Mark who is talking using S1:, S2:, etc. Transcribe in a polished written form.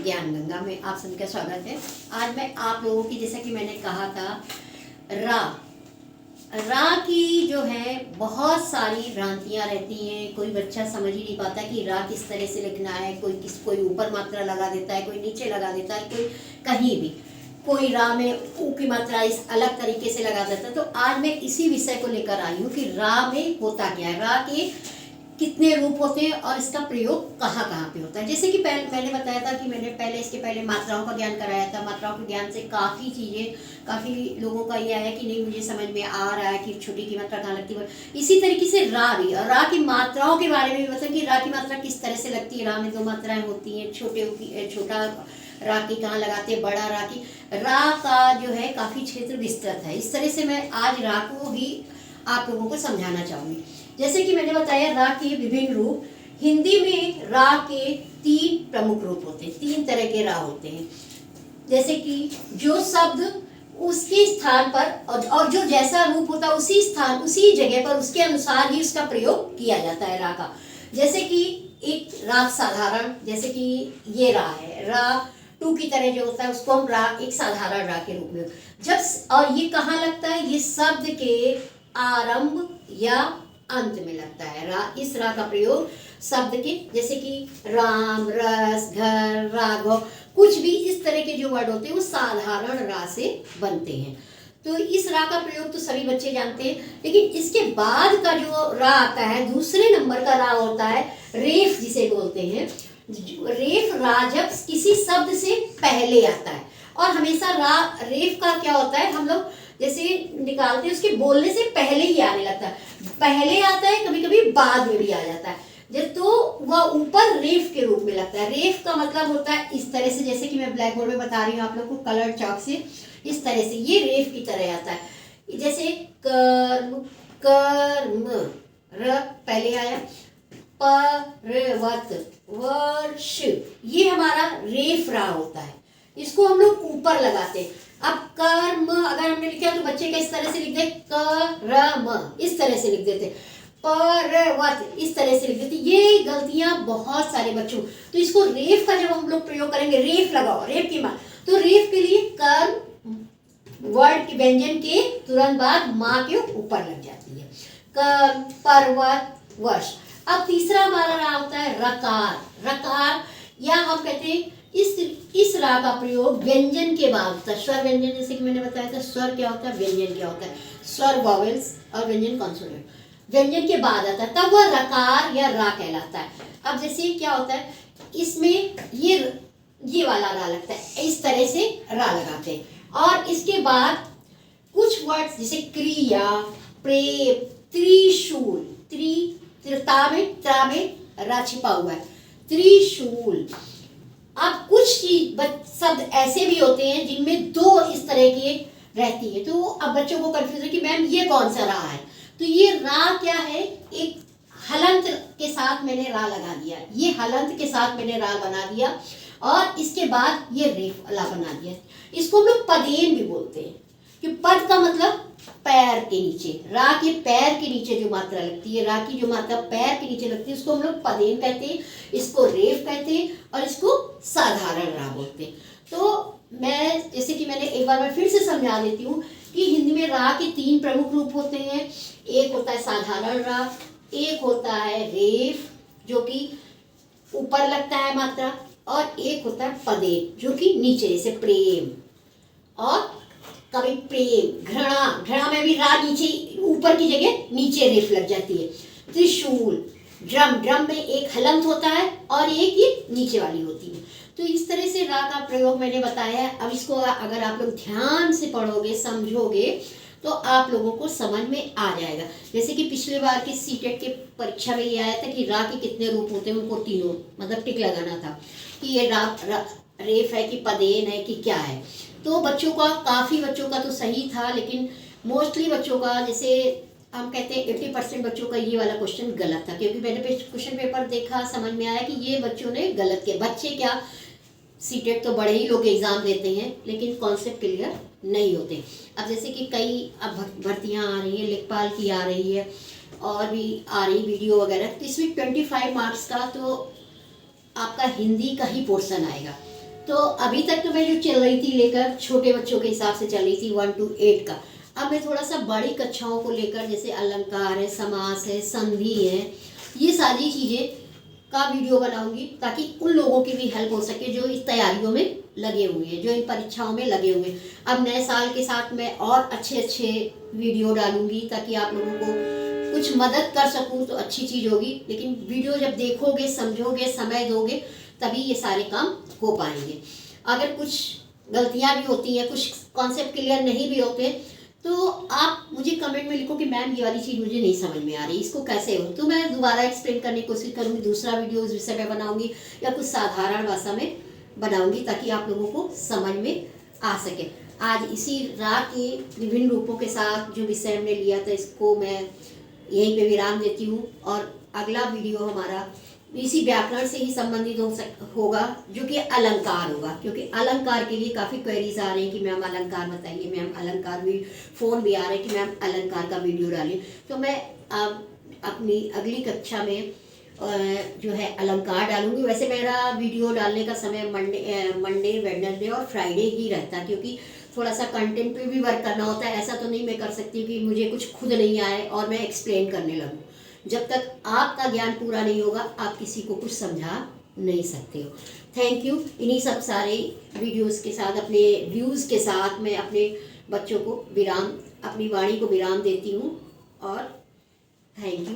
S1: ज्ञान गंगा में आप सभी का स्वागत है। आज मैं आप लोगों की, जैसा कि मैंने कहा था, रा की जो है बहुत सारी भ्रांतियां रहती हैं। कोई बच्चा समझ ही नहीं पाता कि रा किस तरह से लिखना है। कोई ऊपर मात्रा लगा देता है, कोई नीचे लगा देता है, कोई कहीं भी, कोई रा में ऊ की मात्रा इस अलग तरीके से लगा देता है। तो आज मैं इसी विषय को लेकर आई हूँ कि रा में होता क्या है, रा के कितने रूप होते हैं और इसका प्रयोग कहाँ कहाँ पे होता है। जैसे कि मैंने बताया था कि मैंने इसके पहले मात्राओं का ज्ञान कराया था। मात्राओं के ज्ञान से काफ़ी लोगों का ये आया कि नहीं, मुझे समझ में आ रहा है कि छोटी की मात्रा कहाँ लगती है। इसी तरीके से रा भी, और रा की मात्राओं के बारे में भी बताया कि रा की मात्रा किस तरह से लगती है। रा में 2 मात्राएं होती हैं, छोटा रा की कहाँ लगाते हैं, बड़ा रा की। रा का जो है काफ़ी क्षेत्र विस्तृत है। इस तरह से मैं आज रा को भी आप लोगों को समझाना चाहूँगी। जैसे कि मैंने बताया, रा के विभिन्न रूप। हिंदी में रा के 3 प्रमुख रूप होते हैं, 3 तरह के रा होते हैं। जैसे कि जो शब्द उसके स्थान पर और जो जैसा रूप होता है उसी स्थान उसी जगह पर उसके अनुसार ही उसका प्रयोग किया जाता है रा का। जैसे कि एक रा साधारण, जैसे कि ये रा है, रा टू की तरह जो होता है उसको हम रा एक साधारण रा के रूप में और ये कहाँ लगता है, ये शब्द के आरंभ या अंत में लगता है। इस रा का प्रयोग शब्द के, जैसे कि राम, रस, घर, राघव, कुछ भी इस तरह के जो वर्ड होते हैं वो साधारण रा से बनते हैं। तो इस रा का प्रयोग तो सभी बच्चे जानते हैं। लेकिन इसके बाद का जो रा आता है, दूसरे नंबर का रा होता है रेफ, जिसे बोलते हैं। रेफ रा जब किसी शब्द से पहले आता है, और हमेशा रेफ का क्या होता है, हम लोग जैसे निकालते हैं उसके बोलने से पहले ही आने लगता है। पहले आता है, कभी कभी बाद में भी आ जाता है। तो वह ऊपर रेफ के रूप में लगता है। रेफ का मतलब होता है इस तरह से, जैसे कि मैं ब्लैक बोर्ड में बता रही हूँ आप लोग को कलर चॉक से, इस तरह से ये रेफ की तरह आता है। जैसे कर्म, कर्म, र पहले आया, पर्वत, वर्ष, ये हमारा रेफ रा होता है। इसको हम लोग ऊपर लगाते हैं। अब कर्म अगर हमने लिखा तो बच्चे का इस तरह से लिख दे, करम, इस तरह से लिख देते। पर्वत इस तरह से लिख देते। ये गलतियां बहुत सारे बच्चों। तो इसको रेफ का जब हम लोग प्रयोग करेंगे, रेफ लगाओ, रेफ की माँ, तो रेफ के लिए कर्म वर्ड के व्यंजन के तुरंत बाद माँ के ऊपर लग जाती है। कर्म, पर्वत, वर्ष। अब तीसरा हमारा रा होता है रकार। रकार या हम कहते हैं इस रा का प्रयोग व्यंजन के बाद होता है। स्वर व्यंजन, जैसे कि मैंने बताया था, स्वर क्या होता है, व्यंजन क्या होता है। स्वर वॉवेल्स और व्यंजन कॉन्सोनेंट, व्यंजन के बाद आता है, तब वह रकार या रा कहलाता है। अब जैसे क्या होता है, इसमें ये वाला रा लगता है, इस तरह से रा लगाते हैं। और इसके बाद कुछ वर्ड्स जैसे क्रिया, प्रेम, त्रिशूल, त्रा में रा छिपा हुआ है, त्रिशूल। अब कुछ शब्द ऐसे भी होते हैं जिनमें 2 इस तरह की रहती है। तो अब बच्चों को कंफ्यूज है कि मैम ये कौन सा रा है। तो ये रा क्या है, एक हलंत के साथ मैंने रा लगा दिया, ये हलंत के साथ मैंने रा बना दिया, और इसके बाद ये रेफ ला बना दिया। इसको हम लोग पदेन भी बोलते हैं, कि पद का मतलब पैर के नीचे, रा के पैर के नीचे जो मात्रा लगती है, रा की जो मात्रा पैर के नीचे लगती है, उसको हम लोग पदेन कहते हैं, इसको रेफ कहते हैं, और इसको साधारण रा बोलते हैं। तो मैं जैसे कि मैंने एक बार मैं फिर से समझा देती हूँ कि हिंदी में रा के 3 प्रमुख रूप होते हैं। एक होता है साधारण रा, एक होता है रेफ जो कि ऊपर लगता है मात्रा, और एक होता है पदेन जो कि नीचे, जैसे प्रेम, और कभी प्रेम, घृणा में भी रा नीचे, ऊपर की जगह नीचे रेफ लग जाती है। त्रिशूल, ड्रम में एक हलंत होता है और एक ये नीचे वाली होती है। तो इस तरह से रा का प्रयोग मैंने बताया है। अब इसको अगर आप लोग ध्यान से पढ़ोगे, समझोगे, तो आप लोगों को समझ में आ जाएगा। जैसे कि पिछले बार के सीटेट के परीक्षा में ये आया था कि रा के कितने रूप होते हैं, उनको तीनों मतलब टिक लगाना था कि ये रेफ है कि पदेन है कि क्या है। तो काफ़ी बच्चों का तो सही था, लेकिन मोस्टली बच्चों का, जैसे हम कहते हैं 80% बच्चों का ये वाला क्वेश्चन गलत था। क्योंकि मैंने क्वेश्चन पेपर देखा, समझ में आया कि ये बच्चों ने गलत किया। बच्चे क्या, सीटेट तो बड़े ही लोग एग्ज़ाम देते हैं, लेकिन कॉन्सेप्ट क्लियर नहीं होते। अब जैसे कि कई अब भर्तियाँ आ रही हैं, लेखपाल की आ रही है, और भी आ रही वीडियो वगैरह, तो इसमें 25 मार्क्स का तो आपका हिंदी का ही पोर्शन आएगा। तो अभी तक तो मैं जो चल रही थी लेकर छोटे बच्चों के हिसाब से चल रही थी 1 to 8 का। अब मैं थोड़ा सा बड़ी कक्षाओं को लेकर, जैसे अलंकार है, समास है, संधि है, ये सारी चीज़ें का वीडियो बनाऊंगी ताकि उन लोगों की भी हेल्प हो सके जो इस तैयारियों में लगे हुए हैं, जो इन परीक्षाओं में लगे हुए हैं। अब नए साल के साथ मैं और अच्छे अच्छे वीडियो डालूंगी ताकि आप लोगों को कुछ मदद कर सकूं, तो अच्छी चीज़ होगी। लेकिन वीडियो जब देखोगे, समझोगे, समय दोगे, तभी ये सारे काम हो पाएंगे। अगर कुछ गलतियां भी होती हैं, कुछ कॉन्सेप्ट क्लियर नहीं भी होते, तो आप मुझे कमेंट में लिखो कि मैम ये वाली चीज़ मुझे नहीं समझ में आ रही, इसको कैसे हो, तो मैं दोबारा एक्सप्लेन करने की कोशिश करूँगी, दूसरा वीडियो उस विषय में बनाऊंगी या कुछ साधारण भाषा में बनाऊंगी ताकि आप लोगों को समझ में आ सके। आज इसी रात के विभिन्न रूपों के साथ जो विषय हमने लिया था, इसको मैं यहीं पे विराम देती हूँ। और अगला वीडियो हमारा इसी व्याकरण से ही संबंधित होगा, जो कि अलंकार होगा, क्योंकि अलंकार के लिए काफ़ी क्वेरीज आ रही हैं कि मैम अलंकार बताइए, मैम अलंकार भी, फ़ोन भी आ रहे हैं कि मैम अलंकार का वीडियो डालिए। तो मैं अपनी अगली कक्षा में जो है अलंकार डालूंगी। वैसे मेरा वीडियो डालने का समय मंडे, वेडनेसडे और फ्राइडे ही रहता है, क्योंकि थोड़ा सा कंटेंट पे भी वर्क करना होता है। ऐसा तो नहीं मैं कर सकती कि मुझे कुछ खुद नहीं आए और मैं एक्सप्लेन करने लगूँ। जब तक आपका ज्ञान पूरा नहीं होगा, आप किसी को कुछ समझा नहीं सकते हो। Thank you. इन्हीं सब सारे वीडियोस के साथ, अपने व्यूज़ के साथ मैं अपने बच्चों को विराम, अपनी वाणी को विराम देती हूँ और थैंक यू।